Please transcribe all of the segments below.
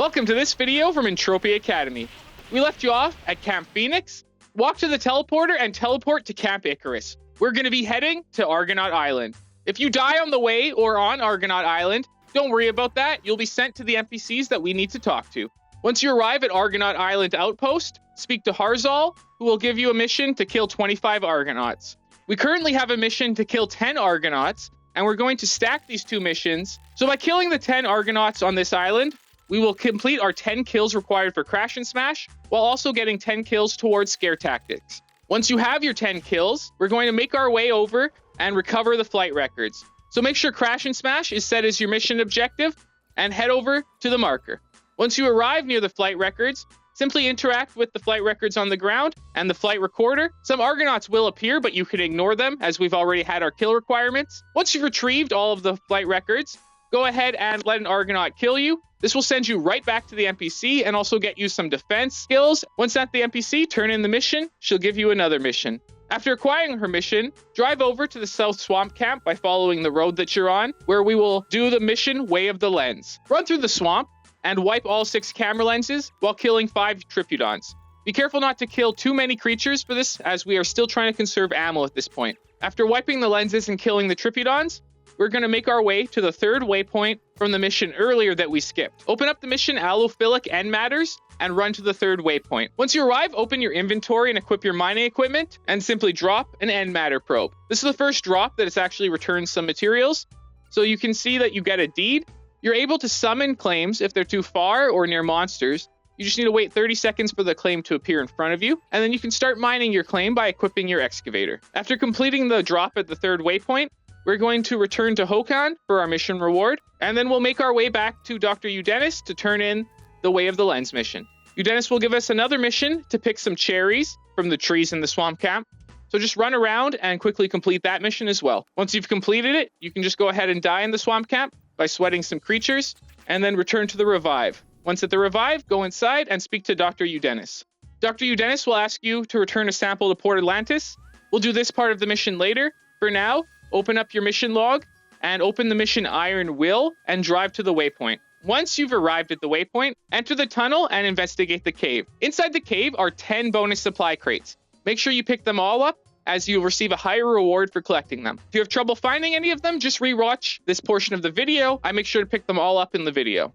Welcome to this video from Entropia.Academy. We left you off at Camp Phoenix, walk to the teleporter, and teleport to Camp Icarus. We're going to be heading to Argonaut Island. If you die on the way or on Argonaut Island, don't worry about that. You'll be sent to the NPCs that we need to talk to. Once you arrive at Argonaut Island outpost, speak to Harzal, who will give you a mission to kill 25 Argonauts. We currently have a mission to kill 10 Argonauts, and we're going to stack these two missions. So by killing the 10 Argonauts on this island, we will complete our 10 kills required for Crash and Smash, while also getting 10 kills towards Scare Tactics. Once you have your 10 kills, we're going to make our way over and recover the flight records. So make sure Crash and Smash is set as your mission objective, and head over to the marker. Once you arrive near the flight records, simply interact with the flight records on the ground and the flight recorder. Some Argonauts will appear, but you can ignore them as we've already had our kill requirements. Once you've retrieved all of the flight records, go ahead and let an Argonaut kill you. This will send you right back to the NPC and also get you some defense skills. Once at the NPC, turn in the mission. She'll give you another mission. After acquiring her mission, drive over to the South Swamp Camp by following the road that you're on, where we will do the mission Way of the Lens. Run through the swamp and wipe all 6 camera lenses while killing 5 Tripudons. Be careful not to kill too many creatures for this, as we are still trying to conserve ammo at this point. After wiping the lenses and killing the Tripudons, we're going to make our way to the 3rd waypoint from the mission earlier that we skipped. Open up the mission Allophilic End Matters and run to the 3rd waypoint. Once you arrive, open your inventory and equip your mining equipment and simply drop an End Matter probe. This is the first drop that it's actually returned some materials. So you can see that you get a deed. You're able to summon claims if they're too far or near monsters. You just need to wait 30 seconds for the claim to appear in front of you, and then you can start mining your claim by equipping your excavator. After completing the drop at the 3rd waypoint, we're going to return to Hokan for our mission reward, and then we'll make our way back to Dr. Eudenis to turn in the Way of the Lens mission. Eudenis will give us another mission to pick some cherries from the trees in the swamp camp. So just run around and quickly complete that mission as well. Once you've completed it, you can just go ahead and die in the swamp camp by sweating some creatures, and then return to the revive. Once at the revive, go inside and speak to Dr. Eudenis. Dr. Eudenis will ask you to return a sample to Port Atlantis. We'll do this part of the mission later. For now, open up your mission log and open the mission Iron Will and drive to the waypoint. Once you've arrived at the waypoint, enter the tunnel and investigate the cave. Inside the cave are 10 bonus supply crates. Make sure you pick them all up, as you'll receive a higher reward for collecting them. If you have trouble finding any of them, just rewatch this portion of the video. I make sure to pick them all up in the video.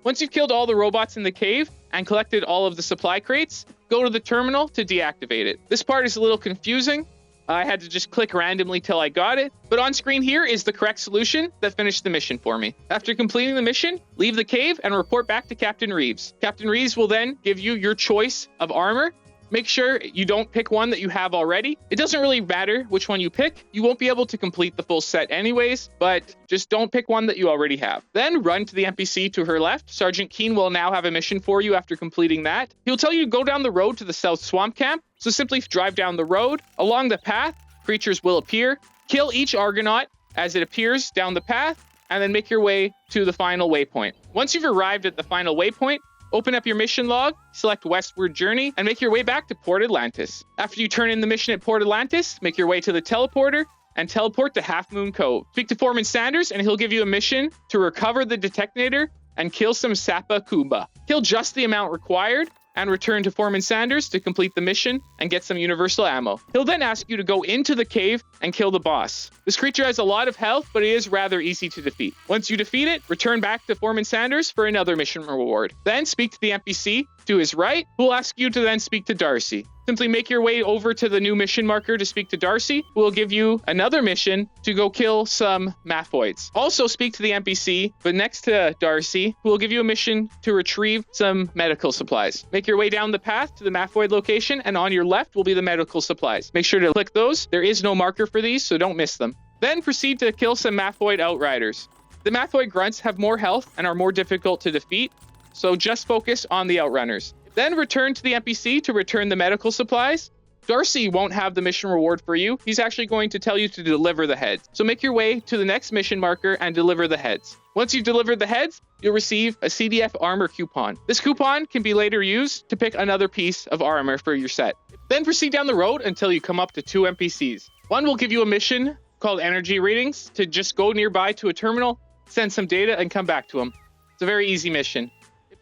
Once you've killed all the robots in the cave and collected all of the supply crates, go to the terminal to deactivate it. This part is a little confusing. I had to just click randomly till I got it, but on screen here is the correct solution that finished the mission for me. After completing the mission, leave the cave and report back to Captain Reeves. Captain Reeves will then give you your choice of armor. Make sure you don't pick one that you have already. It doesn't really matter which one you pick. You won't be able to complete the full set anyways, but just don't pick one that you already have. Then run to the NPC to her left. Sergeant Keen will now have a mission for you after completing that. He'll tell you to go down the road to the South Swamp Camp. So simply drive down the road. Along the path, creatures will appear. Kill each Argonaut as it appears down the path, and then make your way to the final waypoint. Once you've arrived at the final waypoint, open up your mission log, select Westward Journey, and make your way back to Port Atlantis. After you turn in the mission at Port Atlantis, make your way to the teleporter and teleport to Half Moon Cove. Speak to Foreman Sanders and he'll give you a mission to recover the detonator and kill some Sapa Kuba. Kill just the amount required and return to Foreman Sanders to complete the mission and get some universal ammo. He'll then ask you to go into the cave and kill the boss. This creature has a lot of health, but it is rather easy to defeat. Once you defeat it, return back to Foreman Sanders for another mission reward. Then speak to the NPC to his right, who will ask you to then speak to Darcy. Simply make your way over to the new mission marker to speak to Darcy, who will give you another mission to go kill some Mathoids. Also speak to the NPC, but next to Darcy, who will give you a mission to retrieve some medical supplies. Make your way down the path to the Mathoid location, and on your left will be the medical supplies. Make sure to click those. There is no marker for these, so don't miss them. Then proceed to kill some Mathoid Outriders. The Mathoid Grunts have more health and are more difficult to defeat, so just focus on the Outrunners. Then return to the NPC to return the medical supplies. Darcy won't have the mission reward for you. He's actually going to tell you to deliver the heads. So make your way to the next mission marker and deliver the heads. Once you've delivered the heads, you'll receive a CDF armor coupon. This coupon can be later used to pick another piece of armor for your set. Then proceed down the road until you come up to 2 NPCs. One will give you a mission called Energy Readings to just go nearby to a terminal, send some data, and come back to them. It's a very easy mission.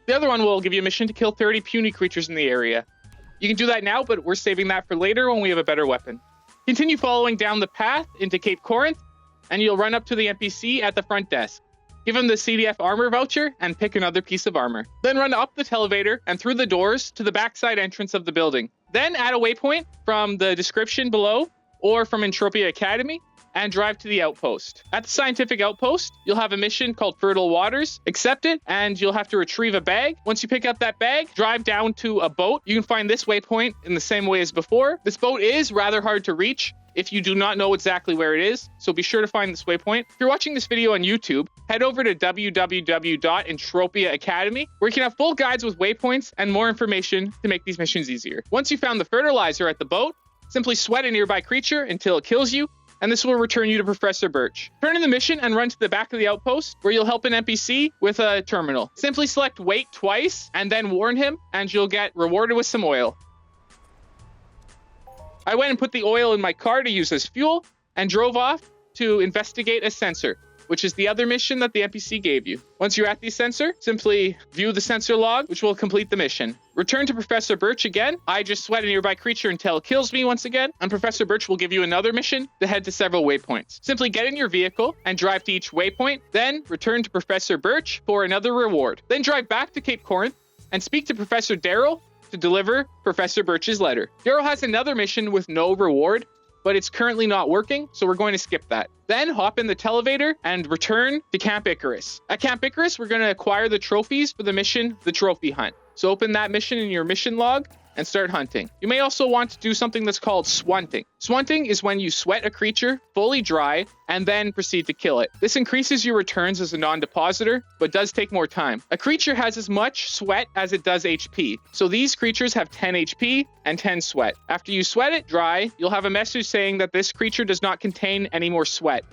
The other one will give you a mission to kill 30 puny creatures in the area. You can do that now, but we're saving that for later when we have a better weapon. Continue following down the path into Cape Corinth, and you'll run up to the NPC at the front desk. Give him the CDF armor voucher and pick another piece of armor. Then run up the elevator and through the doors to the backside entrance of the building. Then add a waypoint from the description below or from Entropia.Academy and drive to the outpost. At the scientific outpost, you'll have a mission called Fertile Waters. Accept it, and you'll have to retrieve a bag. Once you pick up that bag, drive down to a boat. You can find this waypoint in the same way as before. This boat is rather hard to reach if you do not know exactly where it is, so be sure to find this waypoint. If you're watching this video on YouTube, head over to www.Entropia.Academy, where you can have full guides with waypoints and more information to make these missions easier. Once you found the fertilizer at the boat, simply sweat a nearby creature until it kills you, and this will return you to Professor Birch. Turn in the mission and run to the back of the outpost, where you'll help an NPC with a terminal. Simply select wait twice, and then warn him, and you'll get rewarded with some oil. I went and put the oil in my car to use as fuel, and drove off to investigate a sensor, which is the other mission that the NPC gave you. Once you're at the sensor, simply view the sensor log, which will complete the mission. Return to Professor Birch again. I just sweat a nearby creature until it kills me once again, and Professor Birch will give you another mission to head to several waypoints. Simply get in your vehicle and drive to each waypoint, then return to Professor Birch for another reward. Then drive back to Cape Corinth and speak to Professor Darrell to deliver Professor Birch's letter. Darrell has another mission with no reward, but it's currently not working, so we're going to skip that. Then hop in the televator and return to Camp Icarus. At Camp Icarus, we're going to acquire the trophies for the mission, the Trophy Hunt. So open that mission in your mission log and start hunting. You may also want to do something that's called swunting. Swunting is when you sweat a creature fully dry and then proceed to kill it. This increases your returns as a non-depositor, but does take more time. A creature has as much sweat as it does HP. So these creatures have 10 HP and 10 sweat. After you sweat it dry, you'll have a message saying that this creature does not contain any more sweat.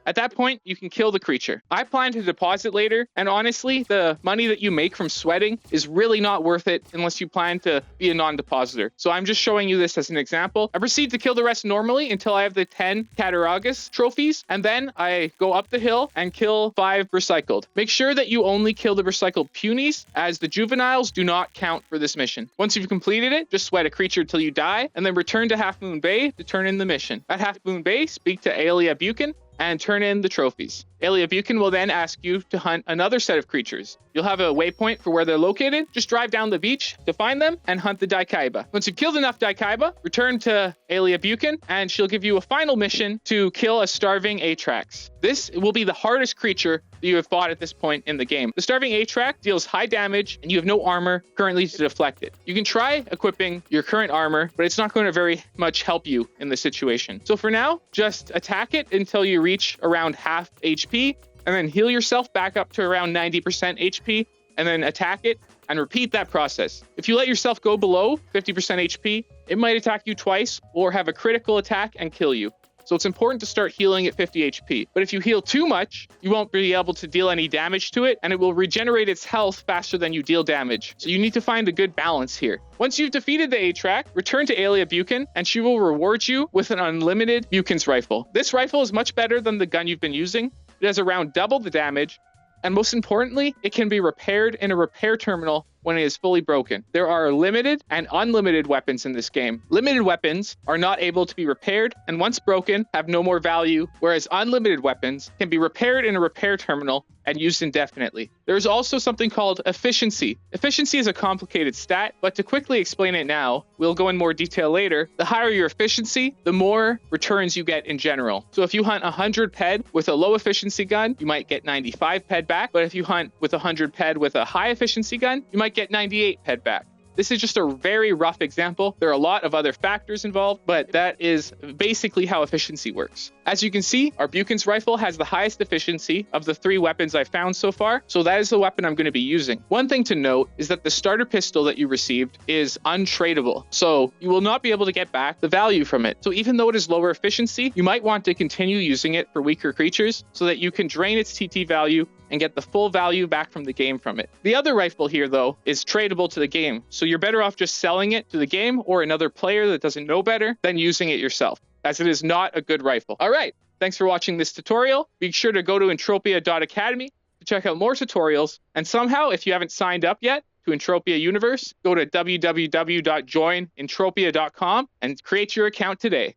At that point, you can kill the creature. I plan to deposit later, and honestly, the money that you make from sweating is really not worth it unless you plan to be a non-depositor. So I'm just showing you this as an example. I proceed to kill the rest normally until I have the 10 Cataragus trophies, and then I go up the hill and kill 5 recycled. Make sure that you only kill the recycled punies, as the juveniles do not count for this mission. Once you've completed it, just sweat a creature till you die, and then return to Half Moon Bay to turn in the mission. At Half Moon Bay, speak to Aelia Bukin and turn in the trophies. Aelia Bukin will then ask you to hunt another set of creatures. You'll have a waypoint for where they're located. Just drive down the beach to find them and hunt the Daikaiba. Once you've killed enough Daikaiba, return to Aelia Bukin and she'll give you a final mission to kill a starving Atrax. This will be the hardest creature that you have fought at this point in the game. The starving Atrax deals high damage and you have no armor currently to deflect it. You can try equipping your current armor, but it's not going to very much help you in this situation. So for now, just attack it until you reach around half HP, and then heal yourself back up to around 90% HP, and then attack it, and repeat that process. If you let yourself go below 50% HP, it might attack you twice, or have a critical attack and kill you. so it's important to start healing at 50 HP. But if you heal too much, you won't be able to deal any damage to it, and it will regenerate its health faster than you deal damage. So you need to find a good balance here. Once you've defeated the A-Track, return to Aelia Bukin, and she will reward you with an unlimited Bukins rifle. This rifle is much better than the gun you've been using. It has around double the damage, and most importantly, it can be repaired in a repair terminal when it is fully broken. There are limited and unlimited weapons in this game. Limited weapons are not able to be repaired, and once broken, have no more value, whereas unlimited weapons can be repaired in a repair terminal and used indefinitely. There's also something called efficiency. Efficiency is a complicated stat, but to quickly explain it now, we'll go in more detail later. The higher your efficiency, the more returns you get in general. So if you hunt 100 ped with a low efficiency gun, you might get 95 ped back, but if you hunt with 100 ped with a high efficiency gun, you might get 98 ped back. This is just a very rough example. There are a lot of other factors involved, but that is basically how efficiency works. As you can see, our Bukins rifle has the highest efficiency of the 3 weapons I've found so far, so that is the weapon I'm going to be using. One thing to note is that the starter pistol that you received is untradeable, so you will not be able to get back the value from it. So even though it is lower efficiency, you might want to continue using it for weaker creatures so that you can drain its TT value and get the full value back from the game from it. The other rifle here, though, is tradable to the game, so you're better off just selling it to the game or another player that doesn't know better than using it yourself, as it is not a good rifle. All right, thanks for watching this tutorial. Be sure to go to Entropia.Academy to check out more tutorials, and somehow, if you haven't signed up yet to Entropia Universe, go to www.joinentropia.com and create your account today.